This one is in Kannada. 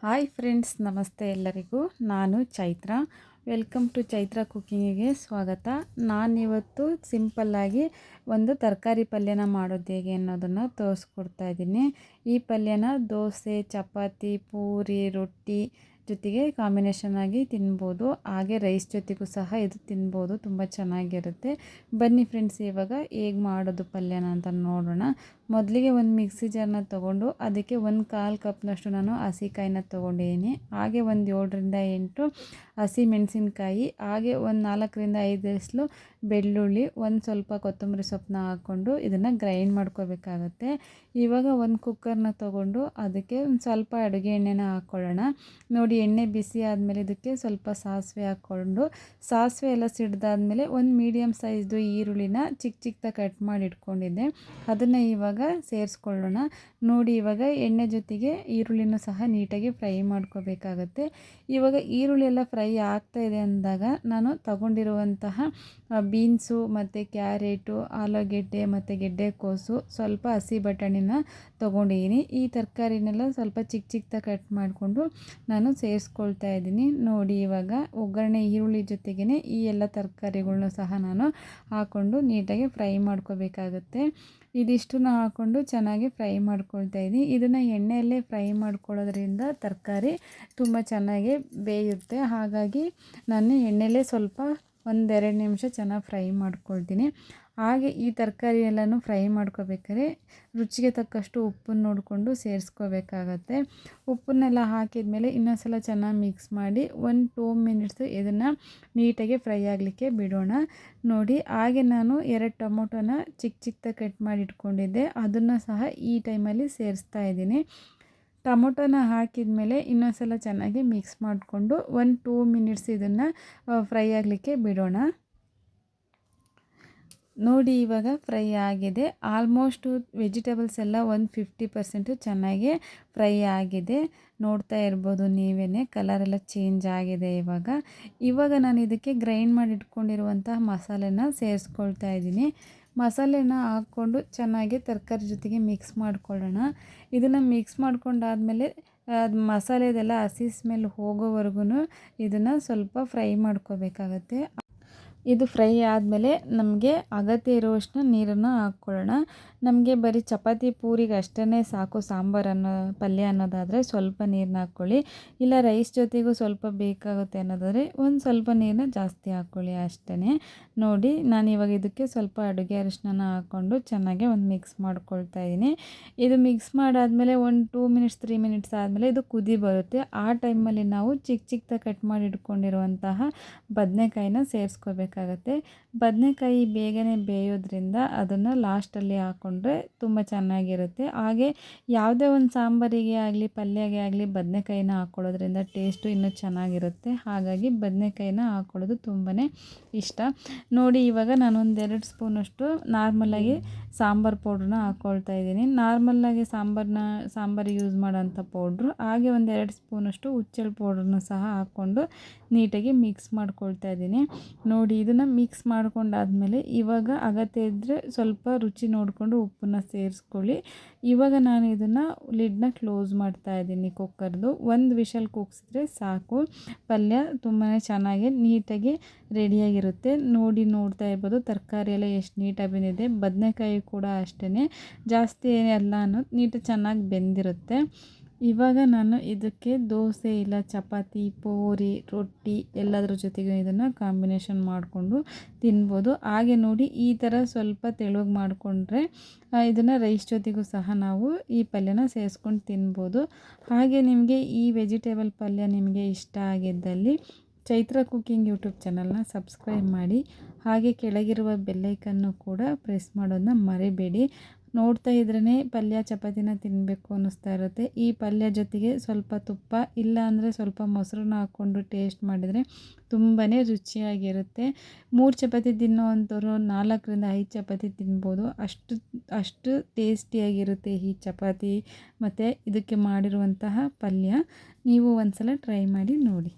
ಹಾಯ್ ಫ್ರೆಂಡ್ಸ್, ನಮಸ್ತೆ ಎಲ್ಲರಿಗೂ. ನಾನು ಚೈತ್ರ. ವೆಲ್ಕಮ್ ಟು ಚೈತ್ರ ಕುಕ್ಕಿಂಗಿಗೆ ಸ್ವಾಗತ. ನಾನಿವತ್ತು ಸಿಂಪಲ್ಲಾಗಿ ಒಂದು ತರಕಾರಿ ಪಲ್ಯನ ಮಾಡೋದು ಹೇಗೆ ಅನ್ನೋದನ್ನು ತೋರಿಸ್ಕೊಡ್ತಾ ಇದ್ದೀನಿ. ಈ ಪಲ್ಯನ ದೋಸೆ, ಚಪಾತಿ, ಪೂರಿ, ರೊಟ್ಟಿ ಜೊತೆಗೆ ಕಾಂಬಿನೇಷನ್ ಆಗಿ ತಿನ್ಬೋದು. ಹಾಗೆ ರೈಸ್ ಜೊತೆಗೂ ಸಹ ಇದು ತಿನ್ಬೋದು, ತುಂಬ ಚೆನ್ನಾಗಿರುತ್ತೆ. ಬನ್ನಿ ಫ್ರೆಂಡ್ಸ್, ಇವಾಗ ಹೇಗೆ ಮಾಡೋದು ಪಲ್ಯನ ಅಂತ ನೋಡೋಣ. ಮೊದಲಿಗೆ ಒಂದು ಮಿಕ್ಸಿ ಜಾರ್ನ ತೊಗೊಂಡು ಅದಕ್ಕೆ 1/4 ಕಪ್ನಷ್ಟು ನಾನು ಹಸಿಕಾಯಿನ ತೊಗೊಂಡಿದ್ದೀನಿ. ಹಾಗೆ ಒಂದು 7ರಿಂದ 8 ಹಸಿ ಮೆಣಸಿನ್ಕಾಯಿ, ಹಾಗೆ ಒಂದು 4ರಿಂದ 5 ಎಸಳು ಬೆಳ್ಳುಳ್ಳಿ, ಒಂದು ಸ್ವಲ್ಪ ಕೊತ್ತಂಬರಿ ಸೊಪ್ಪನ್ನ ಹಾಕ್ಕೊಂಡು ಇದನ್ನು ಗ್ರೈಂಡ್ ಮಾಡ್ಕೋಬೇಕಾಗತ್ತೆ. ಇವಾಗ ಒಂದು ಕುಕ್ಕರ್ನ ತೊಗೊಂಡು ಅದಕ್ಕೆ ಒಂದು ಸ್ವಲ್ಪ ಅಡುಗೆ ಎಣ್ಣೆನ ಹಾಕ್ಕೊಳ್ಳೋಣ. ನೋಡಿ, ಎಣ್ಣೆ ಬಿಸಿ ಆದಮೇಲೆ ಇದಕ್ಕೆ ಸ್ವಲ್ಪ ಸಾಸಿವೆ ಹಾಕ್ಕೊಂಡು, ಸಾಸಿವೆ ಎಲ್ಲ ಸಿಡ್ದಾದ್ಮೇಲೆ ಒಂದು ಮೀಡಿಯಮ್ ಸೈಜ್ದು ಈರುಳ್ಳಿನ ಚಿಕ್ಕ ಚಿಕ್ಕದಾಗಿ ಕಟ್ ಮಾಡಿ ಇಟ್ಕೊಂಡಿದ್ದೆ, ಅದನ್ನು ಇವಾಗ ಸೇರಿಸ್ಕೊಳ್ಳೋಣ. ನೋಡಿ, ಇವಾಗ ಎಣ್ಣೆ ಜೊತೆಗೆ ಈರುಳ್ಳಿನೂ ಸಹ ನೀಟಾಗಿ ಫ್ರೈ ಮಾಡ್ಕೋಬೇಕಾಗತ್ತೆ. ಇವಾಗ ಈರುಳ್ಳಿ ಎಲ್ಲ ಫ್ರೈ ಆಗ್ತಾಯಿದೆ ಅಂದಾಗ ನಾನು ತಗೊಂಡಿರುವಂತಹ ಬೀನ್ಸು ಮತ್ತು ಕ್ಯಾರೆಟು, ಆಲೂಗೆಡ್ಡೆ ಮತ್ತು ಗೆಡ್ಡೆಕೋಸು, ಸ್ವಲ್ಪ ಹಸಿ ಬಟಾಣಿನ ತೊಗೊಂಡಿದ್ದೀನಿ. ಈ ತರಕಾರಿನೆಲ್ಲ ಸ್ವಲ್ಪ ಚಿಕ್ಕ ಚಿಕ್ಕದಾಗಿ ಕಟ್ ಮಾಡಿಕೊಂಡು ನಾನು ಸೇರಿಸ್ಕೊಳ್ತಾ ಇದ್ದೀನಿ. ನೋಡಿ, ಇವಾಗ ಒಗ್ಗರಣೆ ಈರುಳ್ಳಿ ಜೊತೆಗೇ ಈ ಎಲ್ಲ ತರಕಾರಿಗಳ್ನೂ ಸಹ ನಾನು ಹಾಕ್ಕೊಂಡು ನೀಟಾಗಿ ಫ್ರೈ ಮಾಡ್ಕೋಬೇಕಾಗತ್ತೆ. ಇದಿಷ್ಟನ್ನು ಹಾಕ್ಕೊಂಡು ಚೆನ್ನಾಗಿ ಫ್ರೈ ಮಾಡ್ಕೊಳ್ತಾ ಇದ್ದೀನಿ. ಇದನ್ನು ಎಣ್ಣೆಯಲ್ಲೇ ಫ್ರೈ ಮಾಡ್ಕೊಳ್ಳೋದ್ರಿಂದ ತರಕಾರಿ ತುಂಬ ಚೆನ್ನಾಗಿ ಬೇಯುತ್ತೆ. ಹಾಗಾಗಿ ನಾನು ಎಣ್ಣೆಯಲ್ಲೇ ಸ್ವಲ್ಪ 1-2 ನಿಮಿಷ ಚೆನ್ನಾಗಿ ಫ್ರೈ ಮಾಡ್ಕೊಳ್ತೀನಿ. ಹಾಗೆ ಈ ತರಕಾರಿ ಎಲ್ಲನೂ ಫ್ರೈ ಮಾಡ್ಕೋಬೇಕಾದ್ರೆ ರುಚಿಗೆ ತಕ್ಕಷ್ಟು ಉಪ್ಪನ್ನು ನೋಡಿಕೊಂಡು ಸೇರಿಸ್ಕೋಬೇಕಾಗತ್ತೆ. ಉಪ್ಪನ್ನೆಲ್ಲ ಹಾಕಿದ ಮೇಲೆ ಇನ್ನೊಂದು ಸಲ ಚೆನ್ನಾಗಿ ಮಿಕ್ಸ್ ಮಾಡಿ 1-2 ಮಿನಿಟ್ಸು ಇದನ್ನು ನೀಟಾಗಿ ಫ್ರೈ ಆಗಲಿಕ್ಕೆ ಬಿಡೋಣ. ನೋಡಿ, ಹಾಗೆ ನಾನು 2 ಟೊಮೊಟೊನ ಚಿಕ್ಕ ಚಿಕ್ಕದಾಗಿ ಕಟ್ ಮಾಡಿ ಇಟ್ಕೊಂಡಿದ್ದೆ, ಅದನ್ನು ಸಹ ಈ ಟೈಮಲ್ಲಿ ಸೇರಿಸ್ತಾ ಇದ್ದೀನಿ. ಟೊಮೊಟೊನ ಹಾಕಿದ ಮೇಲೆ ಇನ್ನೊಂದು ಸಲ ಚೆನ್ನಾಗಿ ಮಿಕ್ಸ್ ಮಾಡಿಕೊಂಡು 1-2 ಮಿನಿಟ್ಸ್ ಇದನ್ನು ಫ್ರೈ ಆಗಲಿಕ್ಕೆ ಬಿಡೋಣ. ನೋಡಿ, ಇವಾಗ ಫ್ರೈ ಆಗಿದೆ. ಆಲ್ಮೋಸ್ಟು ವೆಜಿಟೇಬಲ್ಸ್ ಎಲ್ಲ ಒಂದು 50% ಚೆನ್ನಾಗಿ ಫ್ರೈ ಆಗಿದೆ. ನೋಡ್ತಾ ಇರ್ಬೋದು ನೀವೇ, ಕಲರೆಲ್ಲ ಚೇಂಜ್ ಆಗಿದೆ. ಇವಾಗ ನಾನು ಇದಕ್ಕೆ ಗ್ರೈಂಡ್ ಮಾಡಿ ಇಟ್ಕೊಂಡಿರುವಂತಹ ಮಸಾಲೆನ ಸೇರಿಸ್ಕೊಳ್ತಾ ಇದ್ದೀನಿ. ಮಸಾಲೆನ ಹಾಕ್ಕೊಂಡು ಚೆನ್ನಾಗಿ ತರಕಾರಿ ಜೊತೆಗೆ ಮಿಕ್ಸ್ ಮಾಡ್ಕೊಳ್ಳೋಣ. ಇದನ್ನು ಮಿಕ್ಸ್ ಮಾಡ್ಕೊಂಡಾದಮೇಲೆ ಅದು ಮಸಾಲೆದೆಲ್ಲ ಹಸಿ ಸ್ಮೆಲ್ ಹೋಗೋವರೆಗೂ ಇದನ್ನು ಸ್ವಲ್ಪ ಫ್ರೈ ಮಾಡ್ಕೋಬೇಕಾಗತ್ತೆ. ಇದು ಫ್ರೈ ಆದಮೇಲೆ ನಮಗೆ ಅಗತ್ಯ ಇರುವಷ್ಟು ನೀರನ್ನು ಹಾಕ್ಕೊಳ್ಳೋಣ. ನಮಗೆ ಬರೀ ಚಪಾತಿ ಪೂರಿಗೆ ಅಷ್ಟೇ ಸಾಕು ಸಾಂಬಾರು ಪಲ್ಯ ಅನ್ನೋದಾದರೆ ಸ್ವಲ್ಪ ನೀರನ್ನ ಹಾಕ್ಕೊಳ್ಳಿ. ಇಲ್ಲ ರೈಸ್ ಜೊತೆಗೂ ಸ್ವಲ್ಪ ಬೇಕಾಗುತ್ತೆ ಅನ್ನೋದಾದರೆ ಒಂದು ಸ್ವಲ್ಪ ನೀರನ್ನ ಜಾಸ್ತಿ ಹಾಕ್ಕೊಳ್ಳಿ ಅಷ್ಟೇ. ನೋಡಿ, ನಾನು ಇವಾಗ ಇದಕ್ಕೆ ಸ್ವಲ್ಪ ಅಡುಗೆ ಅರಿಶಿನ ಹಾಕ್ಕೊಂಡು ಚೆನ್ನಾಗಿ ಒಂದು ಮಿಕ್ಸ್ ಮಾಡ್ಕೊಳ್ತಾ ಇದ್ದೀನಿ. ಇದು ಮಿಕ್ಸ್ ಮಾಡಾದಮೇಲೆ ಒಂದು 2 ಮಿನಿಟ್ಸ್ 3 ಮಿನಿಟ್ಸ್ ಆದಮೇಲೆ ಇದು ಕುದಿ ಬರುತ್ತೆ. ಆ ಟೈಮಲ್ಲಿ ನಾವು ಚಿಕ್ಕ ಚಿಕ್ಕದಾಗಿ ಕಟ್ ಮಾಡಿ ಇಟ್ಕೊಂಡಿರುವಂತಹ ಬದನೆಕಾಯಿನ ಸೇರಿಸ್ಕೋಬೇಕಾಗತ್ತೆ. ಬದನೆಕಾಯಿ ಬೇಗನೆ ಬೇಯೋದ್ರಿಂದ ಅದನ್ನು ಲಾಸ್ಟಲ್ಲಿ ಹಾಕ್ಕೊಂಡ್ರೆ ತುಂಬ ಚೆನ್ನಾಗಿರುತ್ತೆ. ಹಾಗೆ ಯಾವುದೇ ಒಂದು ಸಾಂಬಾರಿಗೆ ಆಗಲಿ ಪಲ್ಯಗೆ ಆಗಲಿ ಬದನೆಕಾಯಿನ ಹಾಕ್ಕೊಳ್ಳೋದ್ರಿಂದ ಟೇಸ್ಟು ಇನ್ನೂ ಚೆನ್ನಾಗಿರುತ್ತೆ. ಹಾಗಾಗಿ ಬದನೆಕಾಯಿನ ಹಾಕ್ಕೊಳ್ಳೋದು ತುಂಬಾ ಇಷ್ಟ. ನೋಡಿ, ಇವಾಗ ನಾನು 1-2 ಸ್ಪೂನಷ್ಟು ನಾರ್ಮಲಾಗಿ ಸಾಂಬಾರು ಪೌಡ್ರನ್ನ ಹಾಕ್ಕೊಳ್ತಾ ಇದ್ದೀನಿ. ನಾರ್ಮಲಾಗಿ ಸಾಂಬಾರಿಗೆ ಯೂಸ್ ಮಾಡೋಂಥ ಪೌಡ್ರು. ಹಾಗೆ 1-2 ಸ್ಪೂನಷ್ಟು ಹುಚ್ಚೆಳ್ಳು ಪೌಡ್ರನ್ನ ಸಹ ಹಾಕ್ಕೊಂಡು ನೀಟಾಗಿ ಮಿಕ್ಸ್ ಮಾಡ್ಕೊಳ್ತಾ ಇದ್ದೀನಿ. ನೋಡಿ, ಇದನ್ನು ಮಿಕ್ಸ್ ಮಾಡ್ಕೊಂಡಾದ್ಮೇಲೆ ಇವಾಗ ಅಗತ್ಯ ಇದ್ದರೆ ಸ್ವಲ್ಪ ರುಚಿ ನೋಡಿಕೊಂಡು ಉಪ್ಪನ್ನು ಸೇರಿಸ್ಕೊಳ್ಳಿ. ಇವಾಗ ನಾನು ಇದನ್ನು ಲಿಡ್ನ ಕ್ಲೋಸ್ ಮಾಡ್ತಾ ಇದ್ದೀನಿ ಕುಕ್ಕರ್ದು. 1 ವಿಷಲ್ ಕೂಗಿಸಿದ್ರೆ ಸಾಕು, ಪಲ್ಯ ತುಂಬಾ ಚೆನ್ನಾಗಿ ನೀಟಾಗಿ ರೆಡಿಯಾಗಿರುತ್ತೆ. ನೋಡ್ತಾ ಇರ್ಬೋದು ತರಕಾರಿ ಎಲ್ಲ ಎಷ್ಟು ನೀಟಾಗಿ ಬೆಂದಿದೆ. ಬದನೆಕಾಯಿ ಕೂಡ ಅಷ್ಟೇ ಜಾಸ್ತಿ ಏನೆಲ್ಲ ಅನ್ನೋದು ನೀಟಾಗಿ ಚೆನ್ನಾಗಿ ಬೆಂದಿರುತ್ತೆ. ಇವಾಗ ನಾನು ಇದಕ್ಕೆ ದೋಸೆ ಇಲ್ಲ ಚಪಾತಿ, ಪೂರಿ, ರೊಟ್ಟಿ ಎಲ್ಲದರ ಜೊತೆಗೂ ಇದನ್ನು ಕಾಂಬಿನೇಷನ್ ಮಾಡಿಕೊಂಡು ತಿನ್ಬೋದು. ಹಾಗೆ ನೋಡಿ, ಈ ಥರ ಸ್ವಲ್ಪ ತೆಳುವಾಗಿ ಮಾಡಿಕೊಂಡ್ರೆ ಇದನ್ನು ರೈಸ್ ಜೊತೆಗೂ ಸಹ ನಾವು ಈ ಪಲ್ಯನ ಸೇರಿಸ್ಕೊಂಡು ತಿನ್ಬೋದು. ಹಾಗೆ ನಿಮಗೆ ಈ ವೆಜಿಟೇಬಲ್ ಪಲ್ಯ ನಿಮಗೆ ಇಷ್ಟ ಆಗಿದ್ದಲ್ಲಿ ಚೈತ್ರ ಕುಕ್ಕಿಂಗ್ ಯೂಟ್ಯೂಬ್ ಚಾನಲ್ನ ಸಬ್ಸ್ಕ್ರೈಬ್ ಮಾಡಿ. ಹಾಗೆ ಕೆಳಗಿರುವ ಬೆಲ್ಲೈಕನ್ನು ಕೂಡ ಪ್ರೆಸ್ ಮಾಡೋದನ್ನ ಮರಿಬೇಡಿ. ನೋಡ್ತಾ ಇದ್ರೇ ಪಲ್ಯ ಚಪಾತಿನ ತಿನ್ನಬೇಕು ಅನ್ನಿಸ್ತಾ ಇರುತ್ತೆ. ಈ ಪಲ್ಯ ಜೊತೆಗೆ ಸ್ವಲ್ಪ ತುಪ್ಪ ಇಲ್ಲ ಅಂದರೆ ಸ್ವಲ್ಪ ಮೊಸರನ್ನ ಹಾಕ್ಕೊಂಡು ಟೇಸ್ಟ್ ಮಾಡಿದರೆ ತುಂಬಾ ರುಚಿಯಾಗಿರುತ್ತೆ. 3 ಚಪಾತಿ ತಿನ್ನೋವಂಥವ್ರು 4ರಿಂದ 5 ಚಪಾತಿ ತಿನ್ಬೋದು. ಅಷ್ಟು ಟೇಸ್ಟಿಯಾಗಿರುತ್ತೆ ಈ ಚಪಾತಿ ಮತ್ತು ಇದಕ್ಕೆ ಮಾಡಿರುವಂತಹ ಪಲ್ಯ. ನೀವು ಒಂದು ಸಲ ಟ್ರೈ ಮಾಡಿ ನೋಡಿ.